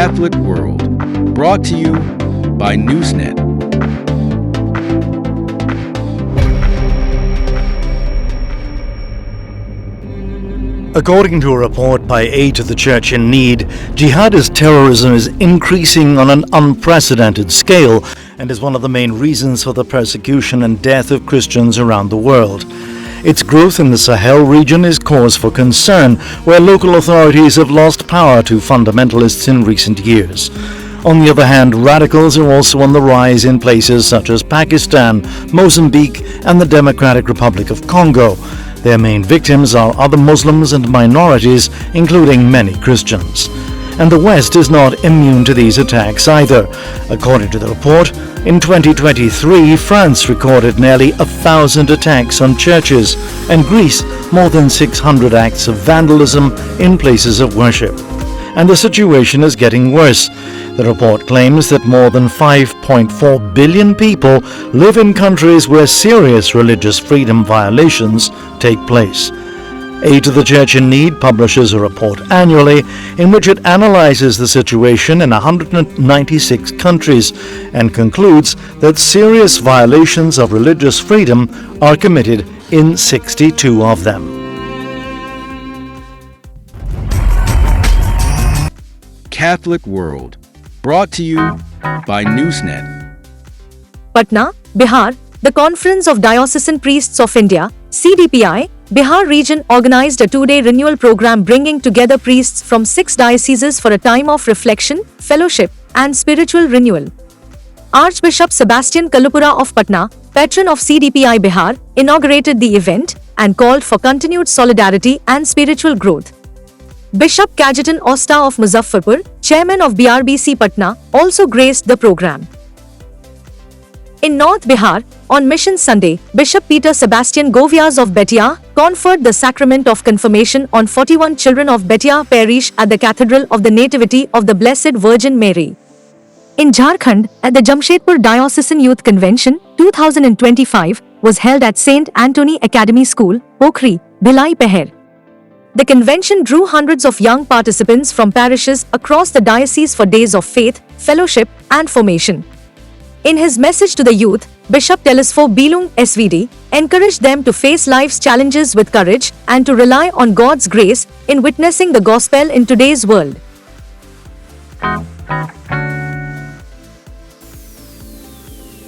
Catholic World, brought to you by Newsnet. According to a report by Aid to the Church in Need, jihadist terrorism is increasing on an unprecedented scale and is one of the main reasons for the persecution and death of Christians around the world. Its growth in the Sahel region is cause for concern, where local authorities have lost power to fundamentalists in recent years. On the other hand, radicals are also on the rise in places such as Pakistan, Mozambique, and the Democratic Republic of Congo. Their main victims are other Muslims and minorities, including many Christians. And the West is not immune to these attacks either. According to the report, in 2023, France recorded nearly 1,000 attacks on churches, and Greece more than 600 acts of vandalism in places of worship. And the situation is getting worse. The report claims that more than 5.4 billion people live in countries where serious religious freedom violations take place. Aid to the Church in Need publishes a report annually in which it analyzes the situation in 196 countries and concludes that serious violations of religious freedom are committed in 62 of them. Catholic World, brought to you by Newsnet. Patna, Bihar, the Conference of Diocesan Priests of India, CDPI, Bihar region organized a two-day renewal program bringing together priests from 6 dioceses for a time of reflection, fellowship, and spiritual renewal. Archbishop Sebastian Kalupura of Patna, patron of CDPI Bihar, inaugurated the event and called for continued solidarity and spiritual growth. Bishop Cajetan Osta of Muzaffarpur, chairman of BRBC Patna, also graced the program. In North Bihar, on Mission Sunday, Bishop Peter Sebastian Govias of Betia conferred the sacrament of confirmation on 41 children of Betia parish at the Cathedral of the Nativity of the Blessed Virgin Mary. In Jharkhand, at the Jamshedpur Diocesan Youth Convention 2025 was held at St. Anthony Academy School, Pokhri, Bhilai Peher. The convention drew hundreds of young participants from parishes across the diocese for days of faith, fellowship, and formation. In his message to the youth, Bishop Telesfo Bilung SVD encouraged them to face life's challenges with courage and to rely on God's grace in witnessing the gospel in today's world.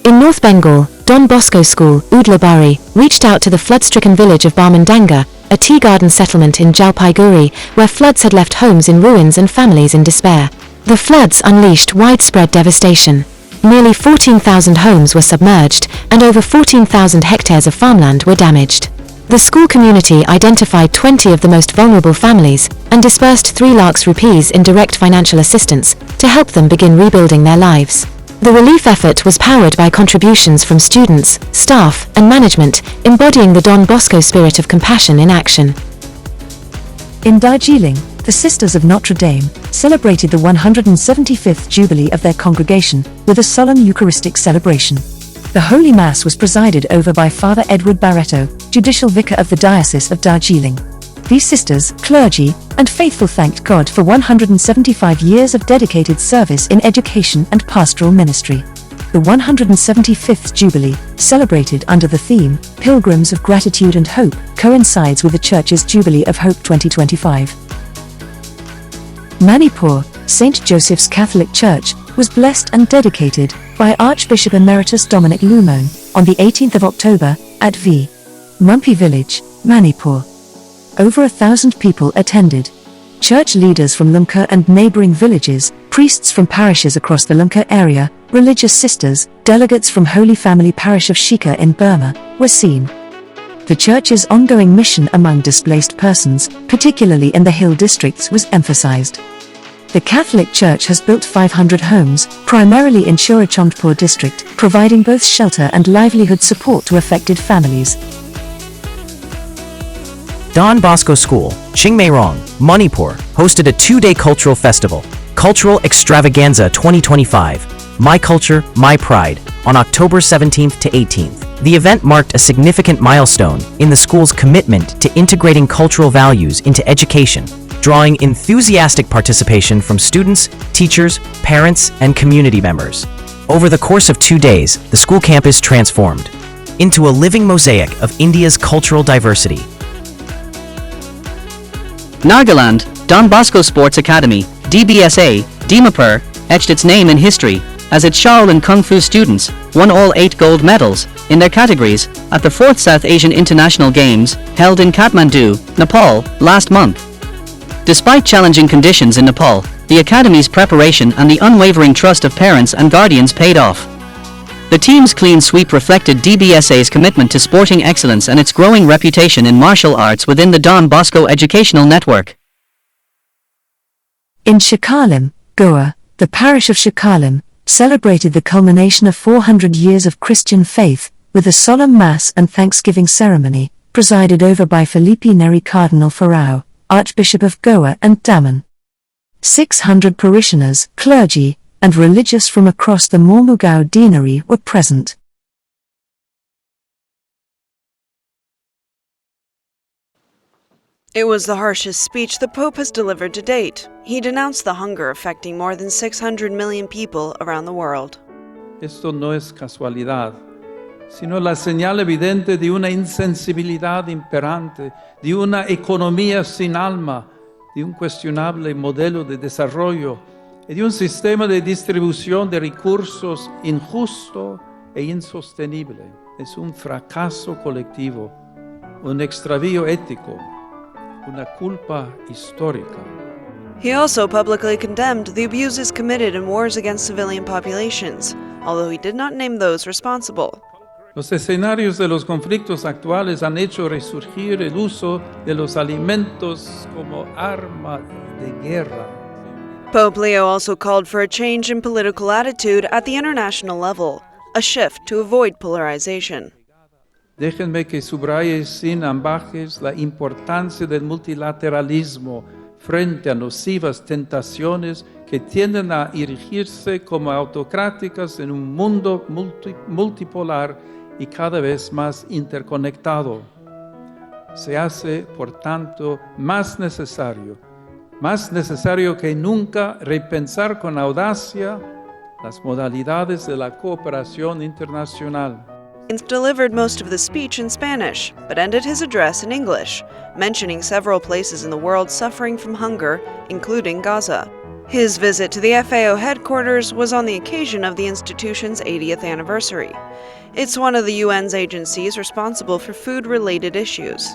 In North Bengal, Don Bosco School, Udlabari, reached out to the flood-stricken village of Barmandanga, a tea garden settlement in Jalpaiguri, where floods had left homes in ruins and families in despair. The floods unleashed widespread devastation. Nearly 14,000 homes were submerged, and over 14,000 hectares of farmland were damaged. The school community identified 20 of the most vulnerable families and dispersed 3 lakhs rupees in direct financial assistance to help them begin rebuilding their lives. The relief effort was powered by contributions from students, staff, and management, embodying the Don Bosco spirit of compassion in action. In Darjeeling, the Sisters of Notre Dame celebrated the 175th Jubilee of their congregation with a solemn Eucharistic celebration. The Holy Mass was presided over by Father Edward Barreto, Judicial Vicar of the Diocese of Darjeeling. These sisters, clergy, and faithful thanked God for 175 years of dedicated service in education and pastoral ministry. The 175th Jubilee, celebrated under the theme, Pilgrims of Gratitude and Hope, coincides with the Church's Jubilee of Hope 2025. Manipur, St. Joseph's Catholic Church, was blessed and dedicated by Archbishop Emeritus Dominic Lumone on the 18th of October at V. Mumpi village, Manipur. Over 1,000 people attended. Church leaders from Lumka and neighboring villages, priests from parishes across the Lumka area, religious sisters, delegates from Holy Family Parish of Shika in Burma, were seen. The Church's ongoing mission among displaced persons, particularly in the hill districts, was emphasized. The Catholic Church has built 500 homes, primarily in Churachandpur district, providing both shelter and livelihood support to affected families. Don Bosco School, Chingmairong, Manipur, hosted a 2-day cultural festival, Cultural Extravaganza 2025, My Culture, My Pride, on October 17th to 18th. The event marked a significant milestone in the school's commitment to integrating cultural values into education, drawing enthusiastic participation from students, teachers, parents, and community members. Over the course of 2 days, the school campus transformed into a living mosaic of India's cultural diversity. Nagaland, Don Bosco Sports Academy, DBSA, Dimapur, etched its name in history as its Shaolin Kung Fu students won all 8 gold medals in their categories at the 4th South Asian International Games held in Kathmandu, Nepal, last month. Despite challenging conditions in Nepal, the Academy's preparation and the unwavering trust of parents and guardians paid off. The team's clean sweep reflected DBSA's commitment to sporting excellence and its growing reputation in martial arts within the Don Bosco educational network. In Shikalim, Goa, the parish of Shikalim celebrated the culmination of 400 years of Christian faith with a solemn mass and thanksgiving ceremony, presided over by Felipe Neri Cardinal Farao, Archbishop of Goa and Daman. 600 parishioners, clergy, and religious from across the Mormugao deanery were present. It was the harshest speech the Pope has delivered to date. He denounced the hunger affecting more than 600 million people around the world. Esto no es casualidad, sino la señal evidente de una insensibilidad imperante, de una economía sin alma, de un cuestionable modelo de desarrollo y de un sistema de distribución de recursos injusto e insostenible. Es un fracaso colectivo, un extravío ético, una culpa histórica. He also publicly condemned the abuses committed in wars against civilian populations, although he did not name those responsible. Los escenarios de los conflictos actuales han hecho resurgir el uso de los alimentos como arma de guerra. Pope Leo also called for a change in political attitude at the international level, a shift to avoid polarization. Déjenme que subraye sin ambajes la importancia del multilateralismo frente a nocivas tentaciones que tienden a erigirse como autocráticas en un mundo multipolar y cada vez más interconectado. Se hace, por tanto, más necesario que nunca repensar con audacia las modalidades de la cooperación internacional. He delivered most of the speech in Spanish, but ended his address in English, mentioning several places in the world suffering from hunger, including Gaza. His visit to the FAO headquarters was on the occasion of the institution's 80th anniversary. It's one of the UN's agencies responsible for food-related issues.